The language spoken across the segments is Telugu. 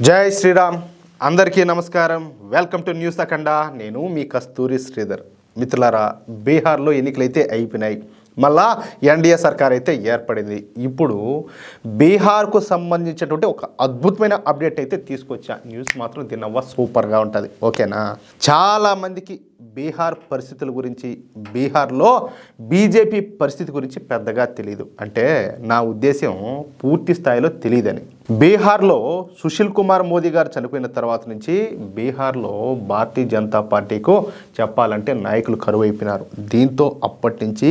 జై శ్రీరామ్. అందరికీ నమస్కారం. వెల్కమ్ టు న్యూస్ అఖండ. నేను మీ కస్తూరి శ్రీధర్. మిత్రులారా, బీహార్లో ఎన్నికలైతే అయిపోయినాయి. మళ్ళా ఎన్డీఏ సర్కార్ అయితే ఏర్పడింది. ఇప్పుడు బీహార్కు సంబంధించినటువంటి ఒక అద్భుతమైన అప్డేట్ అయితే తీసుకొచ్చా. న్యూస్ మాత్రం దీనవ్వ సూపర్గా ఉంటుంది. ఓకేనా? చాలామందికి బీహార్ పరిస్థితుల గురించి, బీహార్లో బీజేపీ పరిస్థితి గురించి పెద్దగా తెలియదు. అంటే నా ఉద్దేశం పూర్తి స్థాయిలో తెలియదని. బీహార్లో సుశీల్ కుమార్ మోదీ గారు చనిపోయిన తర్వాత నుంచి బీహార్లో భారతీయ జనతా పార్టీకు చెప్పాలంటే నాయకులు కరువైపోయినారు. దీంతో అప్పటి నుంచి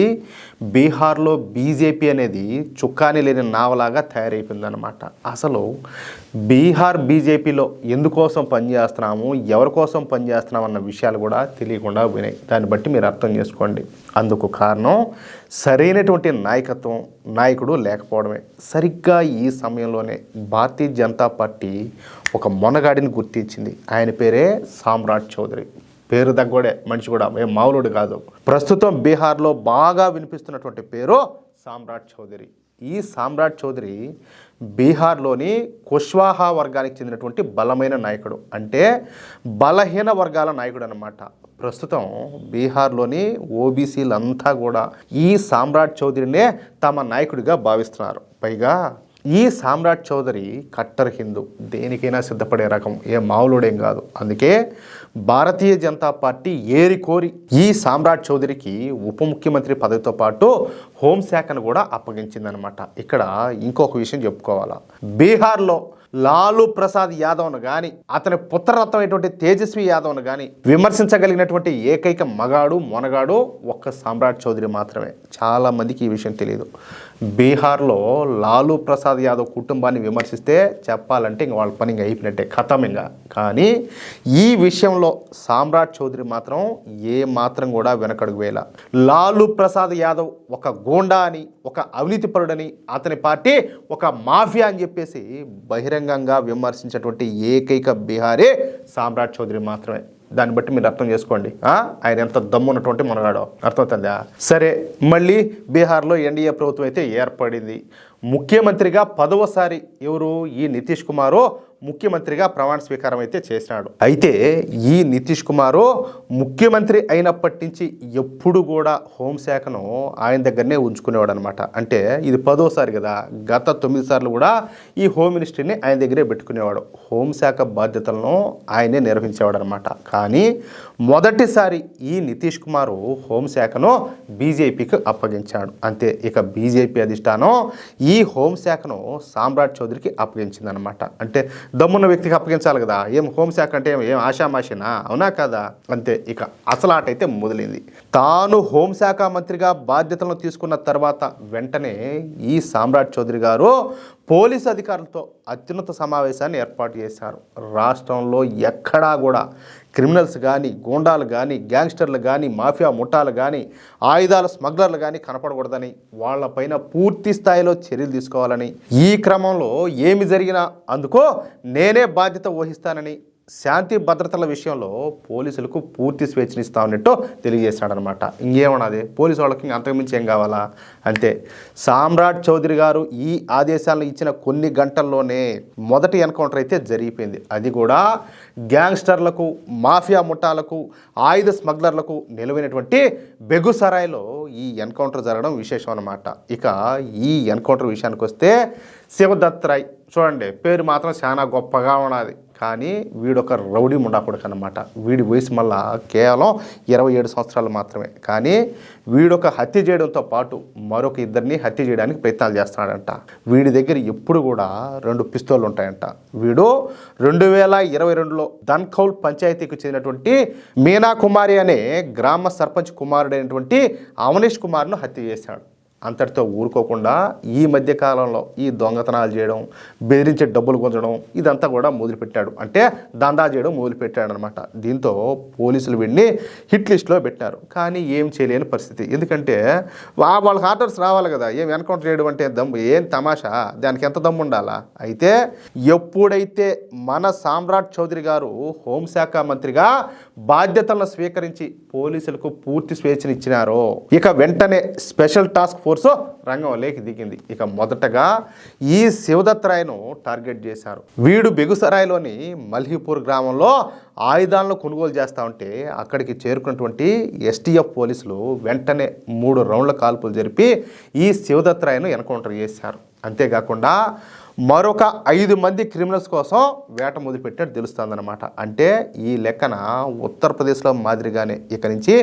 బీహార్లో బీజేపీ అనేది చుక్కాని లేని నావలాగా తయారైపోయిందన్నమాట. అసలు బీహార్ బీజేపీలో ఎందుకోసం పనిచేస్తున్నాము, ఎవరి కోసం పనిచేస్తున్నాం అన్న విషయాలు కూడా తెలియకుండా పోయినాయి. దాన్ని బట్టి మీరు అర్థం చేసుకోండి. అందుకు కారణం సరైనటువంటి నాయకుడు లేకపోవడమే. సరిగ్గా ఈ సమయంలోనే భారతీయ జనతా పార్టీ ఒక మొనగాడిని గుర్తించింది. ఆయన పేరే సామ్రాట్ చౌదరి. పేరు తగ్గోడే మనిషి కూడా, ఏం మామూలుడు కాదు. ప్రస్తుతం బీహార్లో బాగా వినిపిస్తున్నటువంటి పేరు సామ్రాట్ చౌదరి. ఈ సామ్రాట్ చౌదరి బీహార్లోని కుష్వాహా వర్గానికి చెందినటువంటి బలమైన నాయకుడు, అంటే బలహీన వర్గాల నాయకుడు అన్నమాట. ప్రస్తుతం బీహార్లోని ఓబీసీలంతా కూడా ఈ సామ్రాట్ చౌదరినే తమ నాయకుడిగా భావిస్తున్నారు. పైగా ఈ సామ్రాట్ చౌదరి కట్టర్ హిందూ, దేనికైనా సిద్ధపడే రకం, ఏ మామూలుడేం కాదు. అందుకే భారతీయ జనతా పార్టీ ఏరికోరి ఈ సామ్రాట్ చౌదరికి ఉప ముఖ్యమంత్రి పదవితో పాటు హోంశాఖను కూడా అప్పగించిందనమాట. ఇక్కడ ఇంకొక విషయం చెప్పుకోవాలా. బీహార్లో లాలూ ప్రసాద్ యాదవ్ను కానీ, అతని పుత్రరత్నం అయినటువంటి తేజస్వి యాదవ్ను కానీ విమర్శించగలిగినటువంటి ఏకైక మొనగాడు ఒక్క సామ్రాట్ చౌదరి మాత్రమే. చాలామందికి ఈ విషయం తెలియదు. బీహార్లో లాలూ ప్రసాద్ యాదవ్ కుటుంబాన్ని విమర్శిస్తే చెప్పాలంటే ఇంక వాళ్ళ పని అయిపోయినట్టే, ఖతం ఇంకా. కానీ ఈ విషయంలో సామ్రాట్ చౌదరి మాత్రం ఏ మాత్రం కూడా వెనకడుగు వేయాల. లాలూ ప్రసాద్ యాదవ్ ఒక గూండా అని, ఒక అవినీతిపరుడని, అతని పార్టీ ఒక మాఫియా అని చెప్పేసి బహిరంగంగా విమర్శించేటువంటి ఏకైక బీహారే సామ్రాట్ చౌదరి మాత్రమే. దాన్ని బట్టి మీరు అర్థం చేసుకోండి ఆయన ఎంత దమ్మున్నటువంటి మనగాడో. అర్థమవుతుందా? సరే, మళ్ళీ బీహార్లో ఎన్డీఏ ప్రభుత్వం అయితే ఏర్పడింది. ముఖ్యమంత్రిగా 10వసారి ఎవరు? ఈ నితీష్ కుమారు ముఖ్యమంత్రిగా ప్రమాణ స్వీకారం అయితే చేసినాడు. అయితే ఈ నితీష్ కుమారు ముఖ్యమంత్రి అయినప్పటి నుంచి ఎప్పుడు కూడా హోంశాఖను ఆయన దగ్గరనే ఉంచుకునేవాడు అనమాట. అంటే ఇది 10వసారి కదా, గత 9 సార్లు కూడా ఈ హోమ్ మినిస్ట్రీని ఆయన దగ్గరే పెట్టుకునేవాడు. హోంశాఖ బాధ్యతలను ఆయనే నిర్వహించేవాడు అనమాట. కానీ మొదటిసారి ఈ నితీష్ కుమారు హోంశాఖను బీజేపీకి అప్పగించాడు. అంతే, ఇక బీజేపీ అధిష్టానం ఈ హోంశాఖను సామ్రాట్ చౌదరికి అప్పగించిందనమాట. అంటే దమ్మున్న వ్యక్తికి అప్పగించాలి కదా. ఏం హోంశాఖ అంటే ఏం ఆషామాషినా? అవునా కదా? అంతే, ఇక అసలు ఆట అయితే మొదలైంది. తాను హోంశాఖ మంత్రిగా బాధ్యతలను తీసుకున్న తర్వాత వెంటనే ఈ సామ్రాట్ చౌదరి గారు పోలీసు అధికారులతో అత్యున్నత సమావేశాన్ని ఏర్పాటు చేశారు. రాష్ట్రంలో ఎక్కడా కూడా క్రిమినల్స్ కానీ, గూండాలు కానీ, గ్యాంగ్స్టర్లు కానీ, మాఫియా ముఠాలు కానీ, ఆయుధాల స్మగ్లర్లు కానీ కనపడకూడదని, వాళ్ళపైన పూర్తి స్థాయిలో చర్యలు తీసుకోవాలని, ఈ క్రమంలో ఏమి జరిగినా అందుకో నేనే బాధ్యత వహిస్తానని, శాంతి భద్రతల విషయంలో పోలీసులకు పూర్తి స్వేచ్ఛనిస్తా ఉన్నట్టు తెలియజేశాడనమాట. ఇంకేమన్నది పోలీసు వాళ్ళకి అంతకుమించి ఏం కావాలా? అంతే. సామ్రాట్ చౌదరి గారు ఈ ఆదేశాలను ఇచ్చిన కొన్ని గంటల్లోనే మొదటి ఎన్కౌంటర్ అయితే జరిగిపోయింది. అది కూడా గ్యాంగ్స్టర్లకు, మాఫియా ముఠాలకు, ఆయుధ స్మగ్లర్లకు నిలువైనటువంటి బెగుసరాయ్లో ఈ ఎన్కౌంటర్ జరగడం విశేషం అన్నమాట. ఇక ఈ ఎన్కౌంటర్ విషయానికి వస్తే శివదత్ రాయ్, చూడండి పేరు మాత్రం చాలా గొప్పగా ఉన్నది. కానీ వీడొక రౌడీ ముండాకుడికి అనమాట. వీడి వయసు మళ్ళా కేవలం 27 సంవత్సరాలు మాత్రమే. కానీ వీడొక హత్య చేయడంతో పాటు మరొక ఇద్దరిని హత్య చేయడానికి ప్రయత్నాలు చేస్తున్నాడంట. వీడి దగ్గర ఎప్పుడు కూడా 2 పిస్తోళ్ళు ఉంటాయంట. వీడు 2022లో దన్కౌల్ పంచాయతీకి చెందినటువంటి మీనా కుమారి అనే గ్రామ సర్పంచ్ కుమారుడైనటువంటి అవనీష్ కుమార్ను హత్య చేశాడు. అంతటితో ఊరుకోకుండా ఈ మధ్య కాలంలో ఈ దొంగతనాలు చేయడం, బెదిరించే డబ్బులు గుంజడం, ఇదంతా కూడా మొదలుపెట్టాడు. అంటే దందా చేయడం మొదలుపెట్టాడు అనమాట. దీంతో పోలీసులు వీడిని హిట్ లిస్ట్లో పెట్టారు. కానీ ఏం చేయలేని పరిస్థితి. ఎందుకంటే వాళ్ళకి ఆర్డర్స్ రావాలి కదా. ఏం ఎన్కౌంటర్ చేయడం అంటే దమ్ము, ఏం తమాషా, దానికి ఎంత దమ్ము ఉండాలా? అయితే ఎప్పుడైతే మన సామ్రాట్ చౌదరి గారు హోంశాఖ మంత్రిగా బాధ్యతలను స్వీకరించి పోలీసులకు పూర్తి స్వేచ్ఛనిచ్చినారో, ఇక వెంటనే స్పెషల్ టాస్క్ ఫోర్సు రంగంలోకి దిగింది. ఇక మొదటగా ఈ శివదత్ రాయ్ను టార్గెట్ చేశారు. వీడు బెగుసరాయ్లోని మల్హీపూర్ గ్రామంలో ఆయుధాలను కొనుగోలు చేస్తూ ఉంటే అక్కడికి చేరుకున్నటువంటి ఎస్టీఎఫ్ పోలీసులు వెంటనే 3 రౌండ్ల కాల్పులు జరిపి ఈ శివదత్ రాయ్ను ఎన్కౌంటర్ చేశారు. అంతేకాకుండా మరొక 5 మంది క్రిమినల్స్ కోసం వేట మొదలుపెట్టినట్టు తెలుస్తుందన్నమాట. అంటే ఈ లెక్కన ఉత్తరప్రదేశ్లో మాదిరిగానే ఇక నుంచి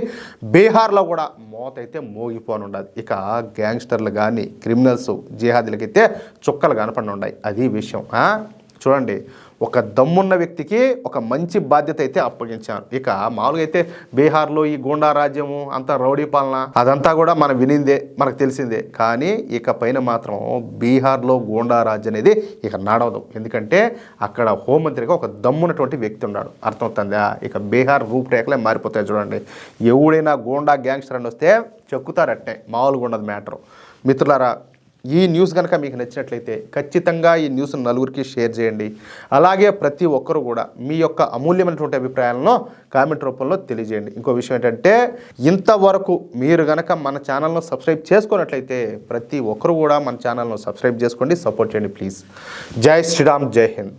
బీహార్లో కూడా మోతైతే మోగిపోనుండదు. ఇక గ్యాంగ్స్టర్లు కానీ క్రిమినల్స్ జిహాదీలకైతే చుక్కలు కనపడి ఉన్నాయి. అది విషయం. చూడండి, ఒక దమ్మున్న వ్యక్తికి ఒక మంచి బాధ్యత అయితే అప్పగించాను. ఇక మామూలుగా అయితే బీహార్లో ఈ గూండా రాజ్యము అంతా రౌడీ పాలన అదంతా కూడా మనం వినిందే, మనకు తెలిసిందే. కానీ ఇక పైన మాత్రం బీహార్లో గూండా రాజ్యం అనేది ఇక నడవదు. ఎందుకంటే అక్కడ హోంమంత్రిగా ఒక దమ్మున్నటువంటి వ్యక్తి ఉన్నాడు. అర్థమవుతుందా? ఇక బీహార్ రూపురేఖలే మారిపోతాయి. చూడండి, ఎవడైనా గూండా గ్యాంగ్స్టర్ అని వస్తే చెక్కుతారట్టే, మామూలుగా ఉండదు మ్యాటరు. మిత్రులారా, ఈ న్యూస్ కనుక మీకు నచ్చినట్లయితే ఖచ్చితంగా ఈ న్యూస్ నలుగురికి షేర్ చేయండి. అలాగే ప్రతి ఒక్కరు కూడా మీ యొక్క అమూల్యమైనటువంటి అభిప్రాయాలను కామెంట్ రూపంలో తెలియజేయండి. ఇంకో విషయం ఏంటంటే, ఇంతవరకు మీరు కనుక మన ఛానల్ను సబ్స్క్రైబ్ చేసుకున్నట్లయితే ప్రతి ఒక్కరు కూడా మన ఛానల్ను సబ్స్క్రైబ్ చేసుకోండి, సపోర్ట్ చేయండి ప్లీజ్. జై శ్రీరామ్, జై హింద్.